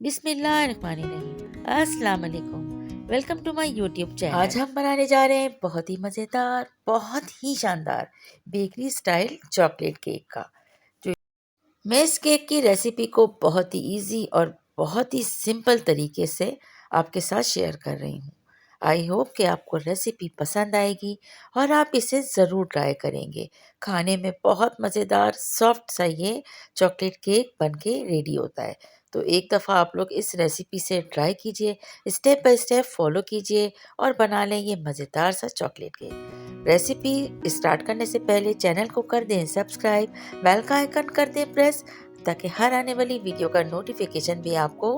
बिस्मिल्लाहिर्रहमानिर्रहीम। अस्सलाम वालेकुम। Welcome to my YouTube channel. आज हम बनाने जा रहे हैं बहुत ही मज़ेदार, बहुत ही शानदार बेकरी स्टाइल चॉकलेट केक का। जो मैं इस केक की रेसिपी को बहुत ही इजी और बहुत ही सिंपल तरीके से आपके साथ शेयर कर रही हूँ। आई होप कि आपको रेसिपी पसंद आएगी और आप इसे ज़रूर ट्राई करेंगे। खाने में बहुत मज़ेदार सॉफ्ट सा ये चॉकलेट केक बनके रेडी होता है। तो एक दफ़ा आप लोग इस रेसिपी से ट्राई कीजिए, स्टेप बाय स्टेप फॉलो कीजिए और बना लें ये मज़ेदार सा चॉकलेट केक। रेसिपी स्टार्ट करने से पहले चैनल को कर दें सब्सक्राइब, बेल का आइकन कर दें प्रेस, ताकि हर आने वाली वीडियो का नोटिफिकेशन भी आपको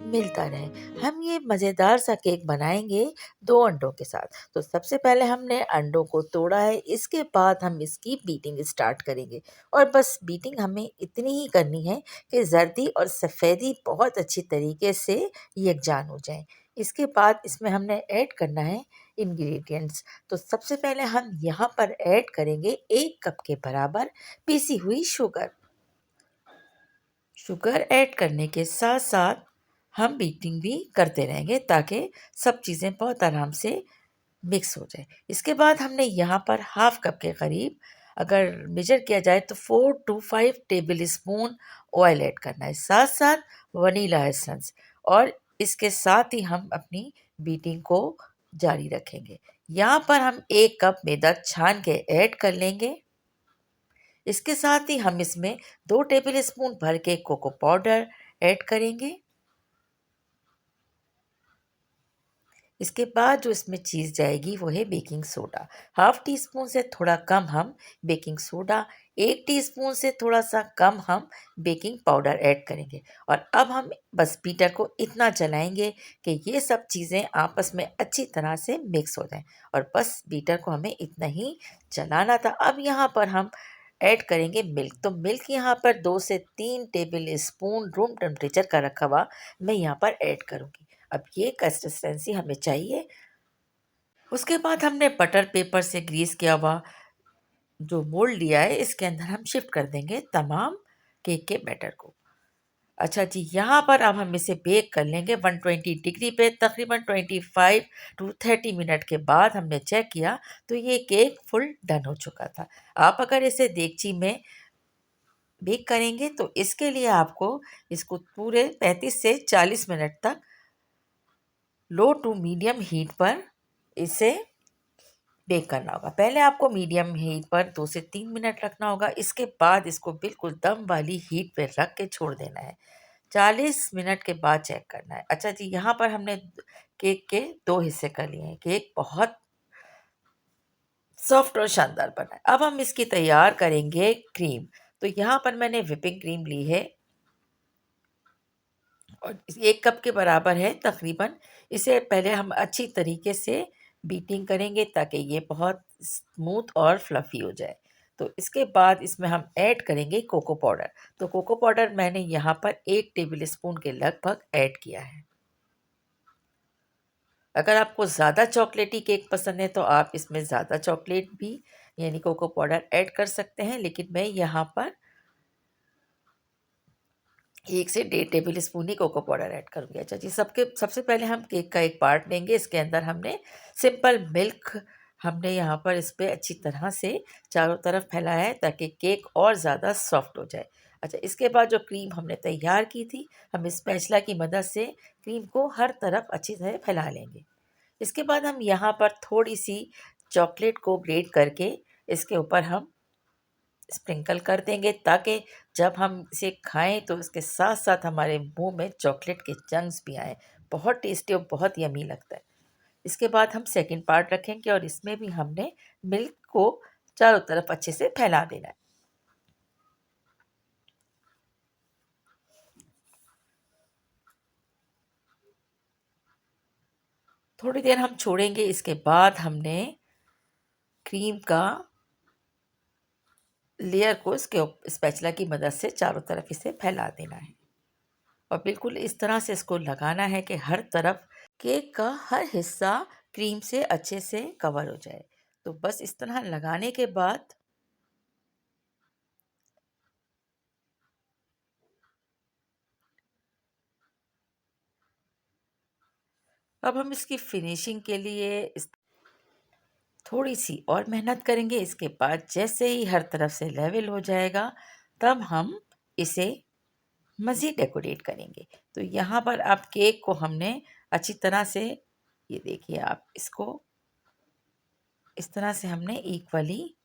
मिलता रहे। हम ये मज़ेदार सा केक बनाएंगे 2 अंडों के साथ। तो सबसे पहले हमने अंडों को तोड़ा है, इसके बाद हम इसकी बीटिंग स्टार्ट करेंगे और बस बीटिंग हमें इतनी ही करनी है कि जर्दी और सफ़ेदी बहुत अच्छी तरीके से यकजान हो जाए। इसके बाद इसमें हमने ऐड करना है इंग्रेडिएंट्स। तो सबसे पहले हम यहाँ पर ऐड करेंगे 1 कप के बराबर पीसी हुई शुगर। शुगर ऐड करने के साथ साथ हम बीटिंग भी करते रहेंगे ताकि सब चीज़ें बहुत आराम से मिक्स हो जाए। इसके बाद हमने यहाँ पर हाफ कप के करीब, अगर मेजर किया जाए तो 4 to 5 tablespoon oil add करना है, साथ साथ वनीला एसेंस, और इसके साथ ही हम अपनी बीटिंग को जारी रखेंगे। यहाँ पर हम 1 कप मैदा छान के ऐड कर लेंगे। इसके साथ ही हम इसमें 2 टेबल स्पून भर के कोको पाउडर ऐड करेंगे। इसके बाद जो इसमें चीज़ जाएगी वो है baking soda. Half tea spoon से थोड़ा कम हम बेकिंग सोडा, 1 टीस्पून से थोड़ा सा कम हम बेकिंग पाउडर ऐड करेंगे। और अब हम बस बीटर को इतना चलाएंगे कि ये सब चीज़ें आपस में अच्छी तरह से मिक्स हो जाएं, और बस बीटर को हमें इतना ही चलाना था। अब यहाँ पर हम ऐड करेंगे मिल्क। तो मिल्क यहाँ पर 2 से 3 टेबल स्पून रूम टेम्परेचर का रखा हुआ मैं यहाँ पर ऐड करूँगी। अब ये कंसिस्टेंसी हमें चाहिए। उसके बाद हमने बटर पेपर से ग्रीस किया हुआ जो मोल्ड लिया है, इसके अंदर हम शिफ्ट कर देंगे तमाम केक के बैटर को। अच्छा जी, यहाँ पर अब हम इसे बेक कर लेंगे 120 डिग्री पे तकरीबन 25 टू 30 मिनट के बाद हमने चेक किया तो ये केक फुल डन हो चुका था। आप अगर इसे देगची में बेक करेंगे तो इसके लिए आपको इसको पूरे 35 से 40 मिनट तक लो टू मीडियम हीट पर इसे बेक करना होगा। पहले आपको मीडियम हीट पर 2 से 3 मिनट रखना होगा। इसके बाद इसको बिल्कुल दम वाली हीट पे रख के छोड़ देना है। 40 मिनट के बाद चेक करना है। अच्छा जी, यहाँ पर हमने केक के 2 हिस्से कर लिए हैं। केक बहुत सॉफ्ट और शानदार बना है। अब हम इसकी तैयार करेंगे क्रीम। तो यहाँ पर मैंने व्हिपिंग क्रीम ली है और 1 कप के बराबर है तकरीबन। इसे पहले हम अच्छी तरीके से बीटिंग करेंगे ताकि ये बहुत स्मूथ और फ्लफ़ी हो जाए। तो इसके बाद इसमें हम ऐड करेंगे कोको पाउडर। तो कोको पाउडर मैंने यहाँ पर 1 टेबल स्पून के लगभग ऐड किया है। अगर आपको ज़्यादा चॉकलेटी केक पसंद है तो आप इसमें ज़्यादा चॉकलेट भी यानी कोको पाउडर ऐड कर सकते हैं, लेकिन मैं यहाँ पर 1 से 1.5 टेबल स्पून ही कोको पाउडर ऐड करूँगी। अच्छा जी, सबसे पहले हम केक का एक पार्ट लेंगे। इसके अंदर हमने सिंपल मिल्क हमने यहाँ पर इस पे अच्छी तरह से चारों तरफ फैलाया है ताकि केक और ज़्यादा सॉफ्ट हो जाए। अच्छा, इसके बाद जो क्रीम हमने तैयार की थी, हम स्पैचुला की मदद से क्रीम को हर तरफ अच्छी तरह फैला लेंगे। इसके बाद हम यहाँ पर थोड़ी-सी चॉकलेट को ग्रेट करके इसके ऊपर हम स्प्रिंकल कर देंगे ताकि जब हम इसे खाएं तो इसके साथ साथ हमारे मुंह में चॉकलेट के चंक्स भी आए। बहुत टेस्टी और बहुत यमी लगता है। इसके बाद हम सेकंड पार्ट रखेंगे और इसमें भी हमने मिल्क को चारों तरफ अच्छे से फैला देना है। थोड़ी देर हम छोड़ेंगे। इसके बाद हमने क्रीम का लेयर को इसके स्पैचुला की मदद से चारों तरफ इसे फैला देना है और बिल्कुल इस तरह से इसको लगाना है कि हर तरफ केक का हर हिस्सा क्रीम से अच्छे से कवर हो जाए। तो बस इस तरह लगाने के बाद अब हम इसकी फिनिशिंग के लिए थोड़ी सी और मेहनत करेंगे। इसके बाद जैसे ही हर तरफ से लेवल हो जाएगा तब हम इसे मज़ीद डेकोरेट करेंगे। तो यहाँ पर आप केक को हमने अच्छी तरह से, ये देखिए आप इसको इस तरह से हमने इक्वली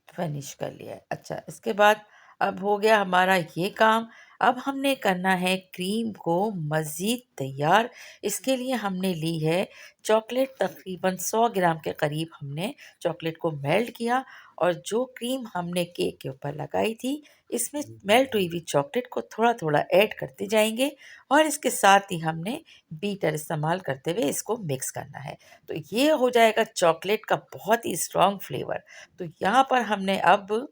फिनिश कर लिया है। अच्छा, इसके बाद अब हो गया हमारा ये काम। अब हमने करना है क्रीम को मज़ीद तैयार। इसके लिए हमने ली है चॉकलेट, तकरीबन 100 ग्राम के करीब हमने चॉकलेट को मेल्ट किया और जो क्रीम हमने केक के ऊपर लगाई थी इसमें मेल्ट हुई हुई चॉकलेट को थोड़ा थोड़ा ऐड करते जाएंगे और इसके साथ ही हमने बीटर इस्तेमाल करते हुए इसको मिक्स करना है। तो ये हो जाएगा चॉकलेट का बहुत ही स्ट्रॉन्ग फ्लेवर। तो यहाँ पर हमने अब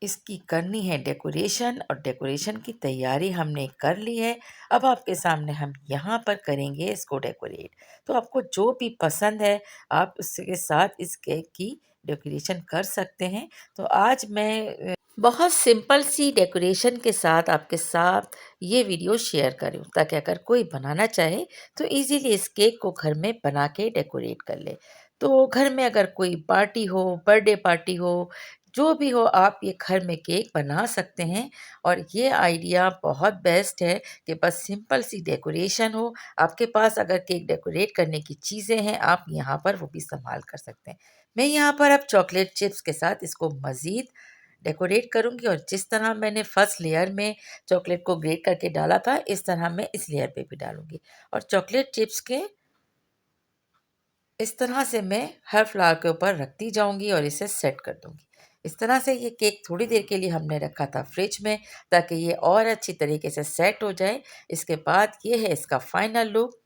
इसकी करनी है डेकोरेशन और डेकोरेशन की तैयारी हमने कर ली है। अब आपके सामने हम यहाँ पर करेंगे इसको डेकोरेट। तो आपको जो भी पसंद है आप उसके साथ इस केक की डेकोरेशन कर सकते हैं। तो आज मैं बहुत सिंपल सी डेकोरेशन के साथ आपके साथ ये वीडियो शेयर करूँ ताकि अगर कोई बनाना चाहे तो इजीली इस केक को घर में बना के डेकोरेट कर ले। तो घर में अगर कोई पार्टी हो, बर्थडे पार्टी हो, जो भी हो, आप ये घर में केक बना सकते हैं। और ये आइडिया बहुत बेस्ट है कि बस सिंपल सी डेकोरेशन हो। आपके पास अगर केक डेकोरेट करने की चीज़ें हैं आप यहाँ पर वो भी इस्तेमाल कर सकते हैं। मैं यहाँ पर अब चॉकलेट चिप्स के साथ इसको मज़ीद डेकोरेट करूँगी और जिस तरह मैंने फर्स्ट लेयर में चॉकलेट को ग्रेट करके डाला था इस तरह मैं इस लेयर पे भी डालूँगी। और चॉकलेट चिप्स के इस तरह से मैं हर फ्लावर के ऊपर रखती जाऊँगी और इसे सेट कर दूँगी। इस तरह से ये केक थोड़ी देर के लिए हमने रखा था फ्रिज में ताकि ये और अच्छी तरीके से सेट हो जाए। इसके बाद ये है इसका फाइनल लुक।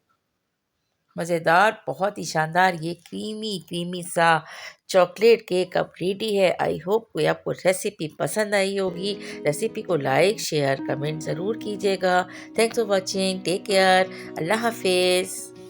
मज़ेदार, बहुत ही शानदार ये क्रीमी क्रीमी सा चॉकलेट केक अब रेडी है। आई होप कोई आपको रेसिपी पसंद आई होगी। रेसिपी को लाइक, शेयर, कमेंट ज़रूर कीजिएगा। Thanks for watching. Take care. Allah हाफिज़।